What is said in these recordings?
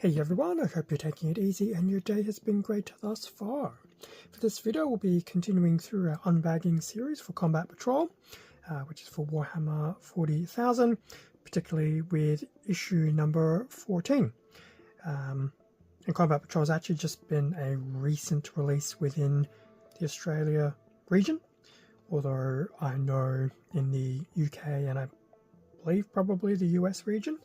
Hey everyone, I hope you're taking it easy and your day has been great thus far. For this video we'll be continuing through our unbagging series for Combat Patrol, which is for Warhammer 40,000, particularly with issue number 14. And Combat Patrol has actually just been a recent release within the Australia region, although I know in the UK and I believe probably the US region,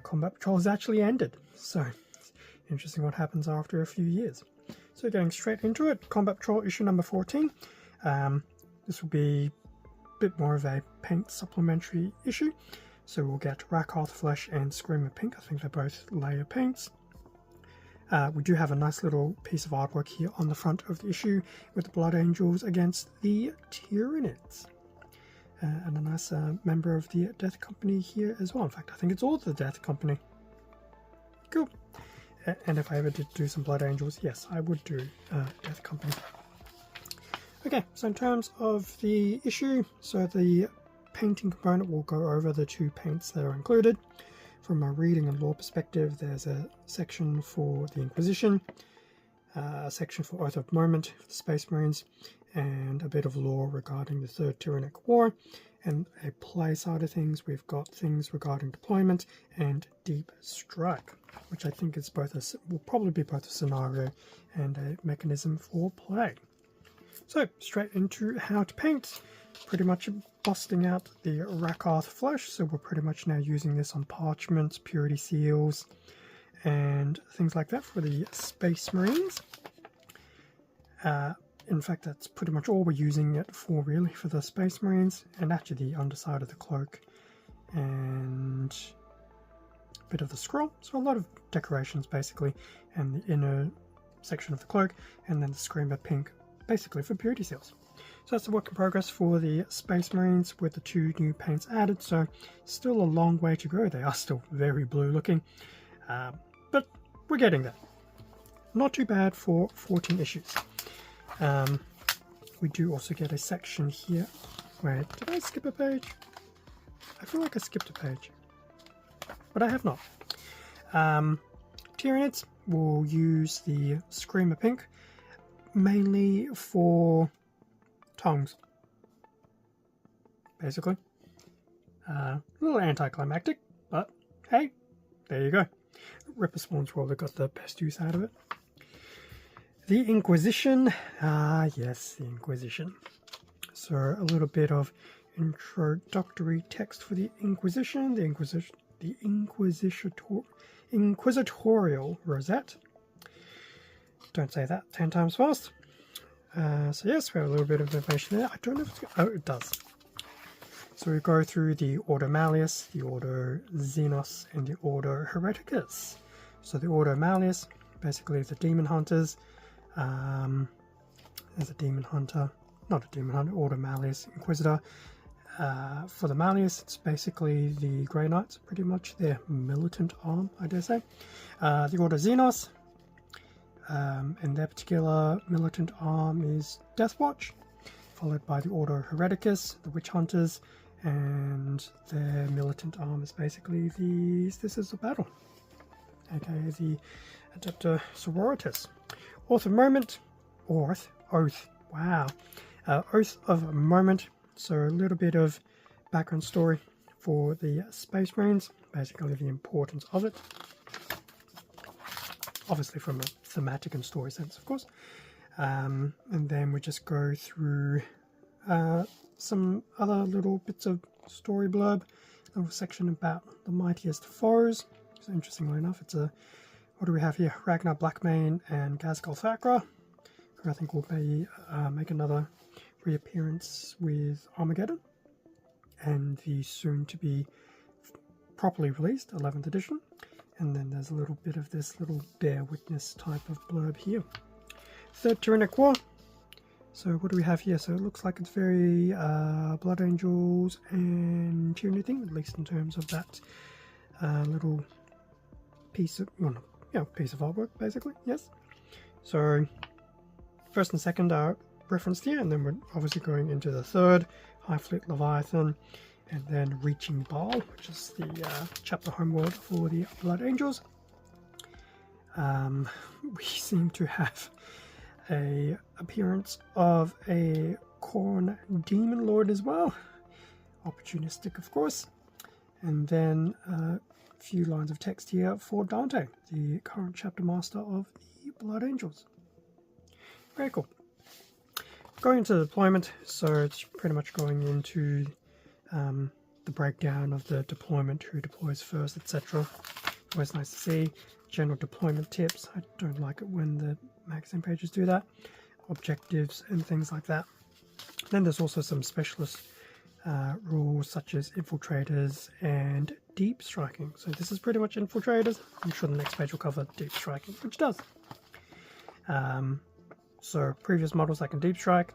Combat Patrol has actually ended, so it's interesting what happens after a few years. So getting straight into it, Combat Patrol issue number 14. This will be a bit more of a paint supplementary issue, so we'll get Rakarth Flesh and Screamer Pink. I think they're both layer paints. We do have a nice little piece of artwork here on the front of the issue with the Blood Angels against the Tyranids. And a nice member of the Death Company here as well. In fact, I think it's all the Death Company. Cool. And if I ever did do some Blood Angels, yes, I would do Death Company. Okay, so in terms of the issue, so the painting component will go over the two paints that are included. From a reading and lore perspective, there's a section for the Inquisition, a section for Oath of Moment for the Space Marines, and a bit of lore regarding the Third Tyrannic War. And a play side of things, we've got things regarding deployment and deep strike, which I think is will probably be both a scenario and a mechanism for play. So straight into how to paint, pretty much busting out the Rakarth Flesh. So we're pretty much now using this on parchments, purity seals, and things like that for the Space Marines. In fact, that's pretty much all we're using it for, really, for the Space Marines, and actually the underside of the cloak and a bit of the scroll. So a lot of decorations, basically, and the inner section of the cloak, and then the Screamer Pink, basically for purity seals. So that's the work in progress for the Space Marines with the two new paints added. So still a long way to go. They are still very blue looking, but we're getting there. Not too bad for 14 issues. We do also get a section here. Wait, did I skip a page? I feel like I skipped a page, but I have not. Tyranids will use the Screamer Pink mainly for tongues, basically. A little anticlimactic, but hey, there you go. Ripper Spawn's World got the best use out of it. The Inquisition, yes, the Inquisition. So a little bit of introductory text for the Inquisition, the Inquisitorial Rosette. Don't say that 10 times fast. So yes, we have a little bit of information there. I don't know if it's, oh, it does. So we go through the Order Malleus, the Order Xenos, and the Order Hereticus. So the Order Malleus, basically the Demon Hunters. There's a Demon Hunter, not a Demon Hunter, Order Malleus Inquisitor. For the Malleus, it's basically the Grey Knights, pretty much their militant arm, I dare say. The Order Xenos, and their particular militant arm is Deathwatch, followed by the Order Hereticus, the Witch Hunters, and their militant arm is basically the Sisters of Battle, aka the Adepta Sororitas. Oath of Moment, Oath of Moment. So a little bit of background story for the Space Marines, basically the importance of it. Obviously from a thematic and story sense, of course. And then we just go through some other little bits of story blurb. A little section about the mightiest foes. So interestingly enough, it's a, what do we have here? Ragnar Blackmane and Ghazghkull Thakra, who I think will be, make another reappearance with Armageddon and the soon to be properly released 11th edition. And then there's a little bit of this little bear witness type of blurb here. Third Tyrannic War. So what do we have here? So it looks like it's very Blood Angels and Tyranny thing, at least in terms of that little piece of, well, no, yeah, piece of artwork, basically, yes. So first and second are referenced here, and then we're obviously going into the third, High Fleet Leviathan, and then Reaching Baal, which is the chapter homeworld for the Blood Angels. We seem to have a appearance of a Khorne Demon Lord as well. Opportunistic, of course. And then a few lines of text here for Dante, the current chapter master of the Blood Angels. Very cool. Going into the deployment, so it's pretty much going into the breakdown of the deployment, who deploys first, etc. Always nice to see. General deployment tips. I don't like it when the magazine pages do that. Objectives and things like that. Then there's also some specialist rules such as infiltrators and deep striking. So this is pretty much infiltrators. I'm sure the next page will cover deep striking, which does. So previous models that can deep strike,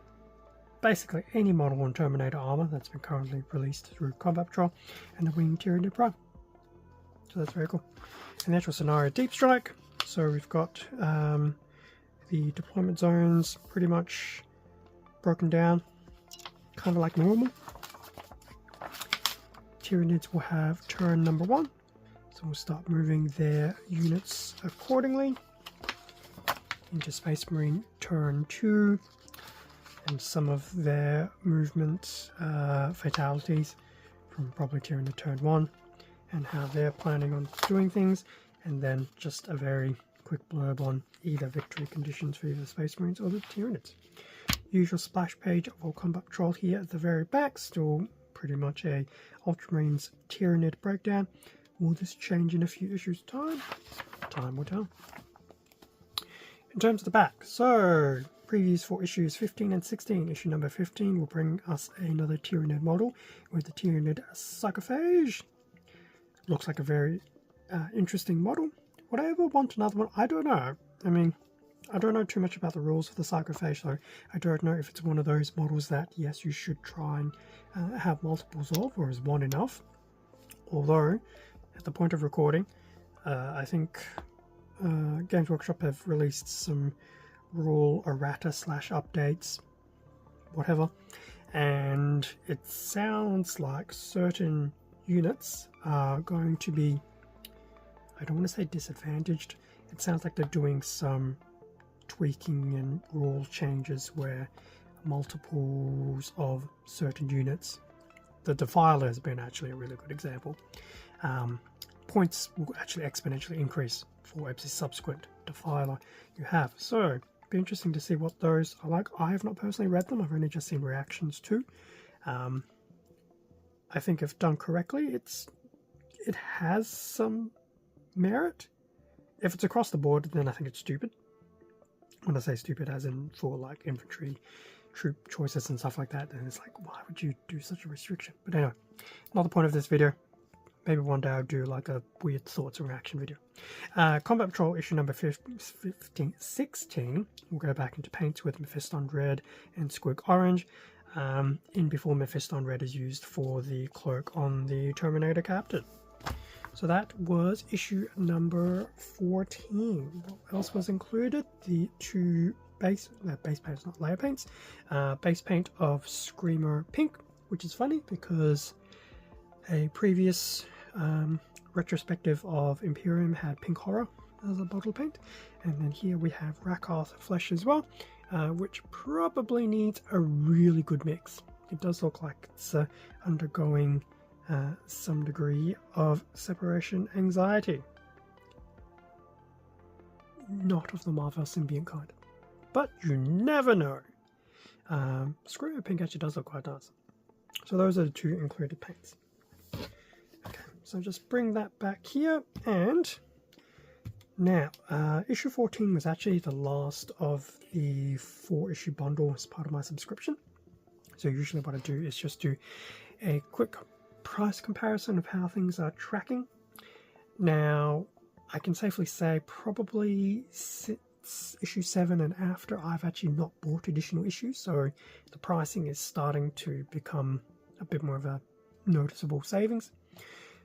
basically any model on Terminator armor that's been currently released through Combat Patrol, and the Winged Tyranid Prime. So that's very cool. And the actual scenario deep strike. So we've got the deployment zones pretty much broken down, kind of like normal. Tyranids will have turn number 1, so we'll start moving their units accordingly. Into Space Marine turn 2, and some of their movement fatalities from probably Tyranid turn 1, and how they're planning on doing things, and then just a very quick blurb on either victory conditions for either Space Marines or the Tyranids. Usual splash page of all Combat Patrol here at the very back, still pretty much a Ultramarines Tyranid breakdown. Will this change in a few issues' time? Time will tell. In terms of the back, so previews for issues 15 and 16. Issue number 15 will bring us another Tyranid model with the Tyranid Sarcophage. Looks like a very interesting model. Would I ever want another one? I don't know. I mean, I don't know too much about the rules of the Sarcophage, so I don't know if it's one of those models that, yes, you should try and have multiples of, or is one enough. Although, at the point of recording, I think Games Workshop have released some rule errata / updates, whatever, and it sounds like certain units are going to be, I don't want to say disadvantaged, it sounds like they're doing some tweaking and rule changes where multiples of certain units, the Defiler has been actually a really good example, points will actually exponentially increase for every subsequent Defiler you have. So be interesting to see what those are like. I have not personally read them, I've only just seen reactions to. I think if done correctly, it has some merit. If it's across the board, then I think it's stupid. When I say stupid, as in for like infantry troop choices and stuff like that, then it's like, why would you do such a restriction? But anyway, not the point of this video. Maybe one day I'll do like a weird thoughts and reaction video. Combat Patrol issue number 16. We'll go back into paints with Mephiston Red and Squig Orange. In before Mephiston Red is used for the cloak on the Terminator Captain. So that was issue number 14. What else was included? The two base paints, not layer paints. Base paint of Screamer Pink, which is funny because a previous retrospective of Imperium had Pink Horror as a bottle paint. And then here we have Rakarth Flesh as well, which probably needs a really good mix. It does look like it's undergoing some degree of separation anxiety. Not of the Marvel symbiont kind, but you never know. Screamer Pink actually does look quite nice. So those are the two included paints. Okay, so just bring that back here, and now issue 14 was actually the last of the 4-issue bundle as part of my subscription. So usually what I do is just do a quick price comparison of how things are tracking. Now, I can safely say probably since issue 7 and after, I've actually not bought additional issues, so the pricing is starting to become a bit more of a noticeable savings.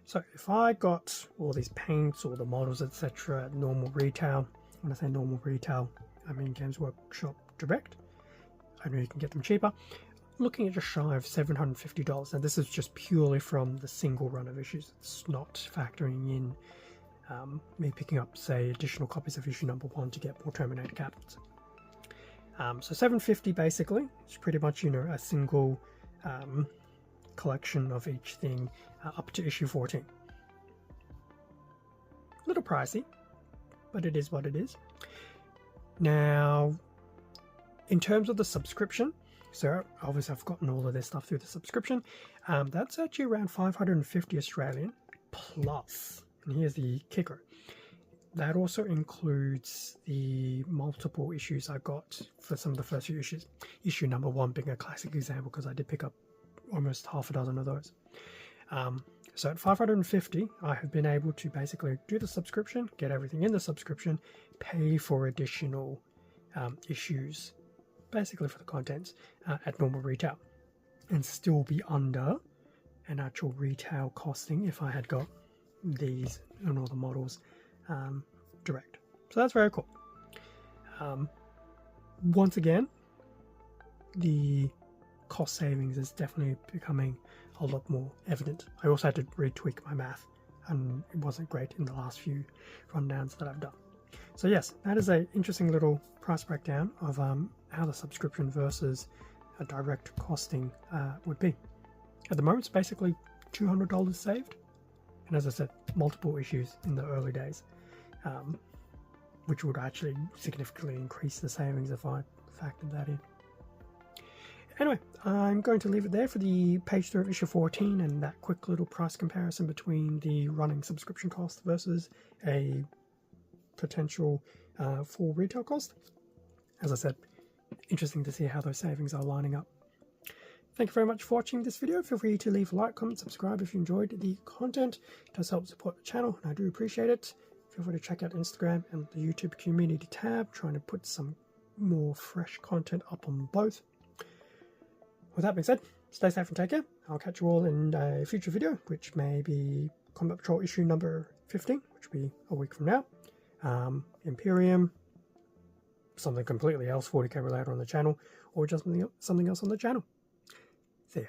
So if I got all these paints or the models, etc. at normal retail, when I say normal retail, I mean Games Workshop Direct, I know you can get them cheaper, looking at just shy of $750. Now this is just purely from the single run of issues. It's not factoring in me picking up, say, additional copies of issue number 1 to get more Terminator captains. So $7.50 basically. It's pretty much, you know, a single collection of each thing up to issue 14. A little pricey, but it is what it is. Now, in terms of the subscription, so obviously I've gotten all of this stuff through the subscription. That's actually around 550 Australian plus. And here's the kicker. That also includes the multiple issues I got for some of the first few issues. Issue number 1 being a classic example because I did pick up almost half a dozen of those. So at 550, I have been able to basically do the subscription, get everything in the subscription, pay for additional issues, basically for the contents, at normal retail, and still be under an actual retail costing if I had got these and all the models direct. So that's very cool. Once again, the cost savings is definitely becoming a lot more evident. I also had to retweak my math, and it wasn't great in the last few rundowns that I've done. So yes, that is an interesting little price breakdown of how the subscription versus a direct costing would be. At the moment, it's basically $200 saved, and as I said, multiple issues in the early days, which would actually significantly increase the savings if I factored that in. Anyway, I'm going to leave it there for the page through of issue 14 and that quick little price comparison between the running subscription cost versus a potential full retail cost. As I said, interesting to see how those savings are lining up. Thank you very much for watching this video. Feel free to leave a like, comment, subscribe if you enjoyed the content. It does help support the channel, and I do appreciate it. Feel free to check out Instagram and the YouTube community tab, trying to put some more fresh content up on both. With that being said, stay safe and take care. I'll catch you all in a future video, which may be Combat Patrol issue number 15, which will be a week from now. Imperium, something completely else, 40k related on the channel, or just something else on the channel. See ya.